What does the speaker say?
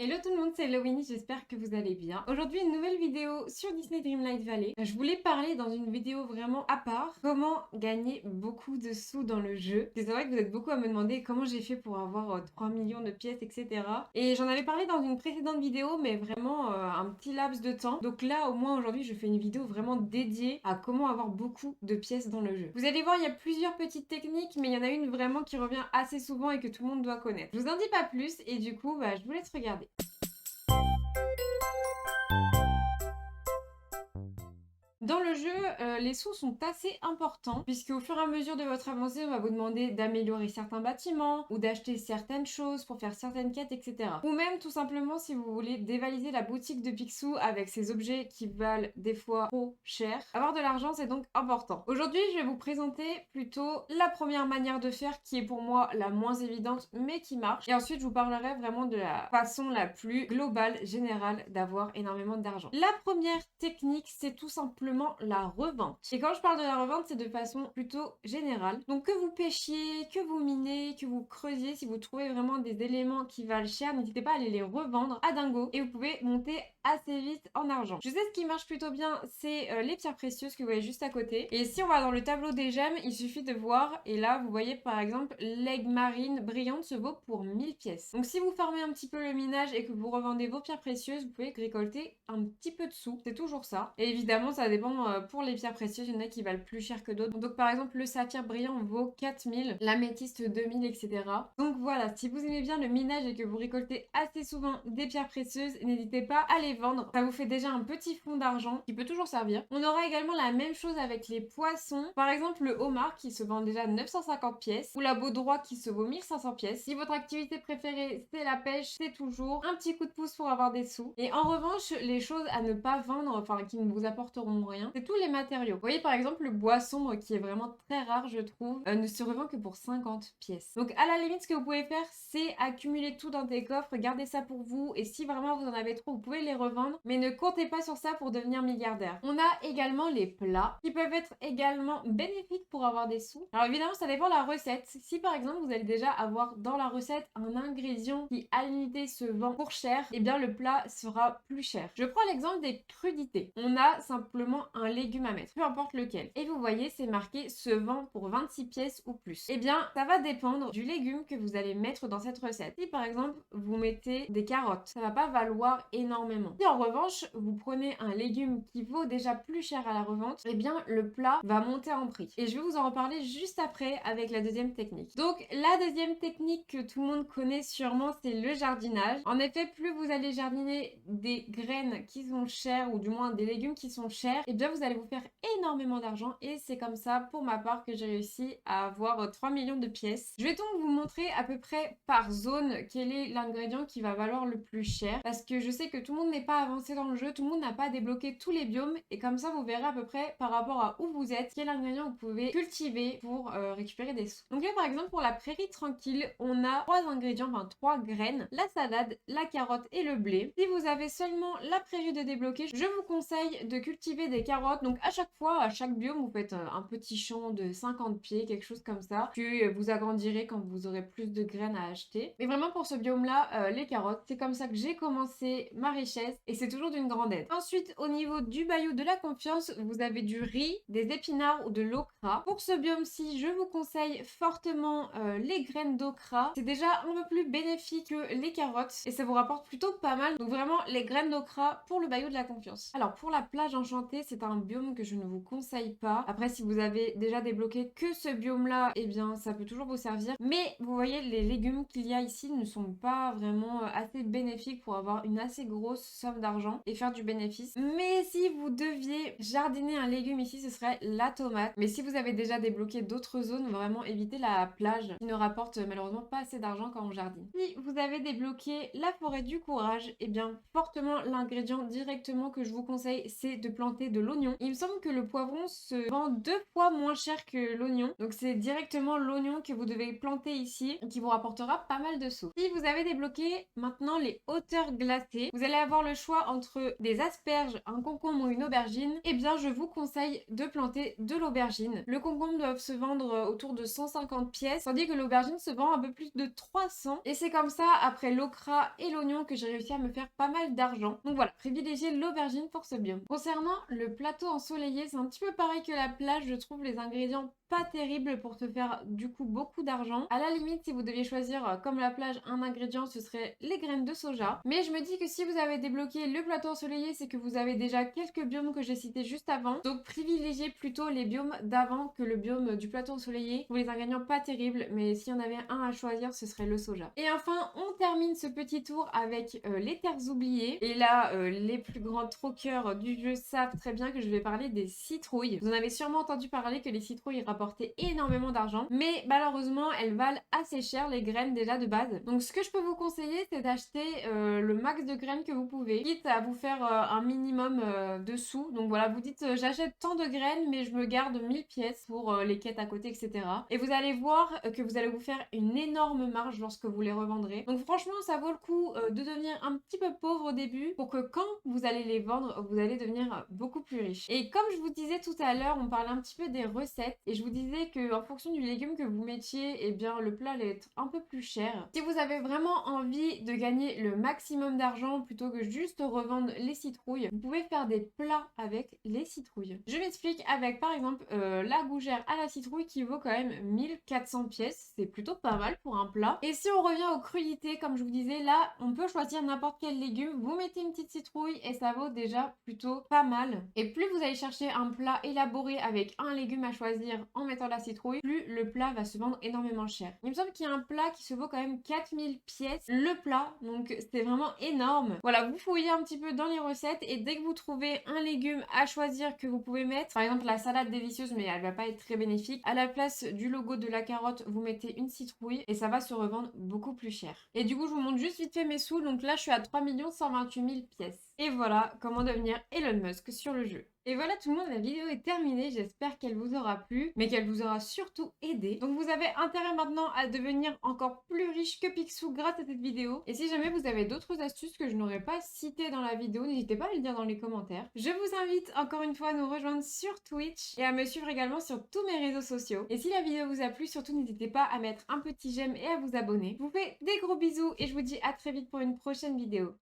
Hello tout le monde, c'est Lowini, j'espère que vous allez bien. Aujourd'hui, une nouvelle vidéo sur Disney Dreamlight Valley. Je voulais parler dans une vidéo vraiment à part comment gagner beaucoup de sous dans le jeu. C'est vrai que vous êtes beaucoup à me demander comment j'ai fait pour avoir 3 millions de pièces, etc. Et j'en avais parlé dans une précédente vidéo, mais vraiment un petit laps de temps. Donc là, au moins aujourd'hui, je fais une vidéo vraiment dédiée à comment avoir beaucoup de pièces dans le jeu. Vous allez voir, il y a plusieurs petites techniques, mais il y en a une vraiment qui revient assez souvent et que tout le monde doit connaître. Je vous en dis pas plus et du coup, je vous laisse regarder. Dans le jeu, les sous sont assez importants, puisque au fur et à mesure de votre avancée, on va vous demander d'améliorer certains bâtiments, ou d'acheter certaines choses pour faire certaines quêtes, etc. Ou même, tout simplement, si vous voulez dévaliser la boutique de Picsou avec ces objets qui valent des fois trop cher. Avoir de l'argent, c'est donc important. Aujourd'hui, je vais vous présenter plutôt la première manière de faire, qui est pour moi la moins évidente, mais qui marche. Et ensuite, je vous parlerai vraiment de la façon la plus globale, générale, d'avoir énormément d'argent. La première technique, c'est tout simplement la revente. Et quand je parle de la revente, c'est de façon plutôt générale. Donc que vous pêchiez, que vous minez, que vous creusiez, si vous trouvez vraiment des éléments qui valent cher, n'hésitez pas à aller les revendre à dingo et vous pouvez monter assez vite en argent. Je sais ce qui marche plutôt bien, c'est les pierres précieuses que vous voyez juste à côté. Et si on va dans le tableau des gemmes, il suffit de voir, et là vous voyez par exemple l'aigle marine brillante se vaut pour 1000 pièces. Donc si vous farmez un petit peu le minage et que vous revendez vos pierres précieuses, vous pouvez récolter un petit peu de sous, c'est toujours ça. Et évidemment ça dépend pour les pierres précieuses, il y en a qui valent plus cher que d'autres. Donc par exemple le saphir brillant vaut 4000, l'améthyste 2000, etc. Donc voilà, si vous aimez bien le minage et que vous récoltez assez souvent des pierres précieuses, n'hésitez pas à les vendre. Ça vous fait déjà un petit fonds d'argent qui peut toujours servir. On aura également la même chose avec les poissons. Par exemple le homard qui se vend déjà 950 pièces ou la baudroie qui se vaut 1500 pièces. Si votre activité préférée c'est la pêche, c'est toujours un petit coup de pouce pour avoir des sous. Et en revanche, les choses à ne pas vendre, enfin qui ne vous apporteront rien, c'est tous les matériaux. Vous voyez par exemple le bois sombre qui est vraiment très rare je trouve, ne se revend que pour 50 pièces. Donc à la limite ce que vous pouvez faire c'est accumuler tout dans des coffres, garder ça pour vous et si vraiment vous en avez trop vous pouvez les revendre mais ne comptez pas sur ça pour devenir milliardaire. On a également les plats qui peuvent être également bénéfiques pour avoir des sous. Alors évidemment ça dépend de la recette. Si par exemple vous allez déjà avoir dans la recette un ingrédient qui à l'unité se vend pour cher, et bien le plat sera plus cher. Je prends l'exemple des crudités. On a simplement un légume à mettre, peu importe lequel. Et vous voyez c'est marqué se vend pour 26 pièces ou plus. Et bien ça va dépendre du légume que vous allez mettre dans cette recette. Si par exemple vous mettez des carottes, ça va pas valoir énormément. Si en revanche vous prenez un légume qui vaut déjà plus cher à la revente, et bien le plat va monter en prix. Et je vais vous en reparler juste après avec la deuxième technique. Donc la deuxième technique que tout le monde connaît sûrement, c'est le jardinage. En effet, plus vous allez jardiner des graines qui sont chères ou du moins des légumes qui sont chers, et bien vous allez vous faire énormément d'argent et c'est comme ça pour ma part que j'ai réussi à avoir 3 millions de pièces. Je vais donc vous montrer à peu près par zone quel est l'ingrédient qui va valoir le plus cher parce que je sais que tout le monde n'est pas avancé dans le jeu, tout le monde n'a pas débloqué tous les biomes et comme ça vous verrez à peu près par rapport à où vous êtes quel ingrédient vous pouvez cultiver pour récupérer des sous. Donc là par exemple pour la prairie tranquille on a 3 ingrédients, enfin 3 graines, la salade, la carotte et le blé. Si vous avez seulement la prairie de débloquer, je vous conseille de cultiver des carottes. Donc à chaque fois, à chaque biome, vous faites un petit champ de 50 pieds, quelque chose comme ça, que vous agrandirez quand vous aurez plus de graines à acheter. Mais vraiment pour ce biome-là, les carottes, c'est comme ça que j'ai commencé ma richesse et c'est toujours d'une grande aide. Ensuite, au niveau du bayou de la confiance, vous avez du riz, des épinards ou de l'okra. Pour ce biome-ci, je vous conseille fortement les graines d'okra. C'est déjà un peu plus bénéfique que les carottes et ça vous rapporte plutôt pas mal. Donc vraiment les graines d'okra pour le bayou de la confiance. Alors pour la plage enchantée, c'est un biome que je ne vous conseille pas. Après si vous avez déjà débloqué que ce biome-là, eh bien ça peut toujours vous servir. Mais vous voyez les légumes qu'il y a ici ne sont pas vraiment assez bénéfiques pour avoir une assez grosse somme d'argent et faire du bénéfice. Mais si vous deviez jardiner un légume ici, ce serait la tomate. Mais si vous avez déjà débloqué d'autres zones, vraiment évitez la plage qui ne rapporte malheureusement pas assez d'argent quand on jardine. Si vous avez débloqué la forêt du courage, eh bien fortement l'ingrédient directement que je vous conseille c'est de planter de de l'oignon. Il me semble que le poivron se vend 2 fois moins cher que l'oignon. Donc c'est directement l'oignon que vous devez planter ici qui vous rapportera pas mal de sous. Si vous avez débloqué maintenant les hauteurs glacées, vous allez avoir le choix entre des asperges, un concombre ou une aubergine. Eh bien je vous conseille de planter de l'aubergine. Le concombre doit se vendre autour de 150 pièces, tandis que l'aubergine se vend un peu plus de 300. Et c'est comme ça, après l'okra et l'oignon, que j'ai réussi à me faire pas mal d'argent. Donc voilà, privilégiez l'aubergine pour ce biome. Concernant le plateau ensoleillé, c'est un petit peu pareil que la plage, je trouve les ingrédients pas terribles pour se faire du coup beaucoup d'argent. À la limite, si vous deviez choisir comme la plage un ingrédient, ce serait les graines de soja. Mais je me dis que si vous avez débloqué le plateau ensoleillé, c'est que vous avez déjà quelques biomes que j'ai cités juste avant. Donc privilégiez plutôt les biomes d'avant que le biome du plateau ensoleillé. Pour les ingrédients pas terribles, mais s'il y en avait un à choisir, ce serait le soja. Et enfin, on termine ce petit tour avec les terres oubliées. Et là, les plus grands troqueurs du jeu savent très bien que je vais parler des citrouilles. Vous en avez sûrement entendu parler que les citrouilles rapportaient énormément d'argent, mais malheureusement, elles valent assez cher les graines déjà de base. Donc ce que je peux vous conseiller, c'est d'acheter le max de graines que vous pouvez, quitte à vous faire un minimum de sous. Donc voilà, vous dites j'achète tant de graines, mais je me garde 1000 pièces pour les quêtes à côté, etc. Et vous allez voir que vous allez vous faire une énorme marge lorsque vous les revendrez. Donc franchement, ça vaut le coup de devenir un petit peu pauvre au début pour que quand vous allez les vendre, vous allez devenir beaucoup plus riche. Et comme je vous disais tout à l'heure, on parlait un petit peu des recettes et je vous disais que en fonction du légume que vous mettiez, eh bien le plat allait être un peu plus cher. Si vous avez vraiment envie de gagner le maximum d'argent plutôt que juste revendre les citrouilles, vous pouvez faire des plats avec les citrouilles. Je m'explique avec par exemple la gougère à la citrouille qui vaut quand même 1400 pièces, c'est plutôt pas mal pour un plat. Et si on revient aux crudités, comme je vous disais, là on peut choisir n'importe quel légume, vous mettez une petite citrouille et ça vaut déjà plutôt pas mal. Et plus vous allez chercher un plat élaboré avec un légume à choisir en mettant la citrouille, plus le plat va se vendre énormément cher. Il me semble qu'il y a un plat qui se vaut quand même 4000 pièces le plat, donc c'est vraiment énorme. Voilà, vous fouillez un petit peu dans les recettes et dès que vous trouvez un légume à choisir que vous pouvez mettre, par exemple la salade délicieuse mais elle va pas être très bénéfique, à la place du logo de la carotte, vous mettez une citrouille et ça va se revendre beaucoup plus cher. Et du coup, je vous montre juste vite fait mes sous, donc là je suis à 3 128 000 pièces. Et voilà comment devenir Elon Musk sur le jeu. Et voilà tout le monde, la vidéo est terminée, j'espère qu'elle vous aura plu, mais qu'elle vous aura surtout aidé. Donc vous avez intérêt maintenant à devenir encore plus riche que Picsou grâce à cette vidéo. Et si jamais vous avez d'autres astuces que je n'aurais pas citées dans la vidéo, n'hésitez pas à le dire dans les commentaires. Je vous invite encore une fois à nous rejoindre sur Twitch et à me suivre également sur tous mes réseaux sociaux. Et si la vidéo vous a plu, surtout n'hésitez pas à mettre un petit j'aime et à vous abonner. Je vous fais des gros bisous et je vous dis à très vite pour une prochaine vidéo.